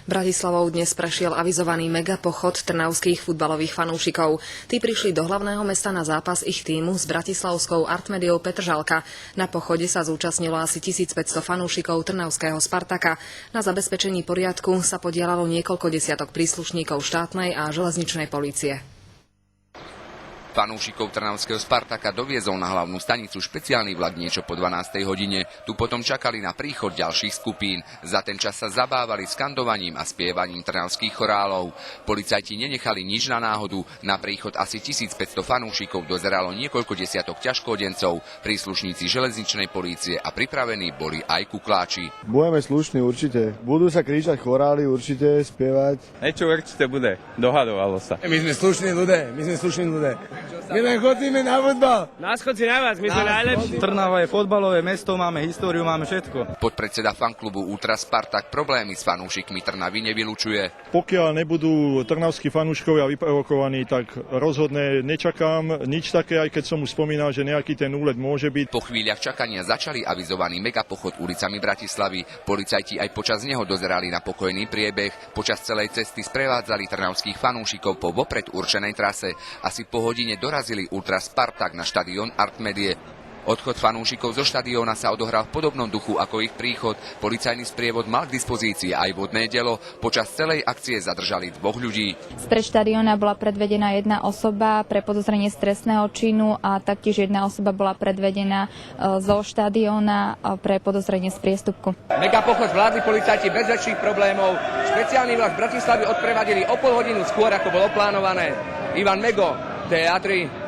Bratislavou dnes prešiel avizovaný megapochod trnavských futbalových fanúšikov. Tí prišli do hlavného mesta na zápas ich tímu s bratislavskou Artmediou Petržalka. Na pochode sa zúčastnilo asi 1500 fanúšikov trnavského Spartaka. Na zabezpečení poriadku sa podielalo niekoľko desiatok príslušníkov štátnej a železničnej polície. Fanúšikov trnavského Spartaka doviezol na hlavnú stanicu špeciálny vlak niečo po 12. hodine. Tu potom čakali na príchod ďalších skupín. Za ten čas sa zabávali skandovaním a spievaním trnavských chorálov. Policajti nenechali nič na náhodu. Na príchod asi 1500 fanúšikov dozeralo niekoľko desiatok ťažkoodencov. Príslušníci železničnej polície a pripravení boli aj kukláči. Budeme slušní určite. Budú sa kričať chorály určite, spievať. Niečo určite bude. Dohadovalo sa. My sme slušní ľudia. My len chodíme na futbal. Nás chodí na vás, my sme najlepší. Trnava je fotbalové mesto, máme históriu, máme všetko. Podpredseda fanklubu Ultra Spartak problémy s fanúšikmi Trnavy nevylučuje. Pokiaľ nebudú trnavskí fanúškovia vyprovokovaní, tak rozhodne nečakám nič také, aj keď som už spomínal, že nejaký ten úlet môže byť. Po chvíľach čakania začali avizovaný megapochod ulicami Bratislavy. Policajti aj počas neho dozerali na pokojný priebeh. Počas celej cesty sprevádzali trnavských fanúšikov po vopred určenej trase. Asi po hodine dorazili Ultra Spartak na štadión Artmedie. Odchod fanúšikov zo štadióna sa odohral v podobnom duchu ako ich príchod. Policajný sprievod mal k dispozícii aj vodné delo. Počas celej akcie zadržali 2 ľudí. Spred štadióna bola predvedená jedna osoba pre podozrenie z trestného činu a taktiež jedna osoba bola predvedená zo štadióna pre podozrenie z priestupku. Megapochod vládli policajti bez väčších problémov. Špeciálny vlak z Bratislavy odprevadili o pol hodinu skôr, ako bolo plánované. Ivan Mego, Teatry.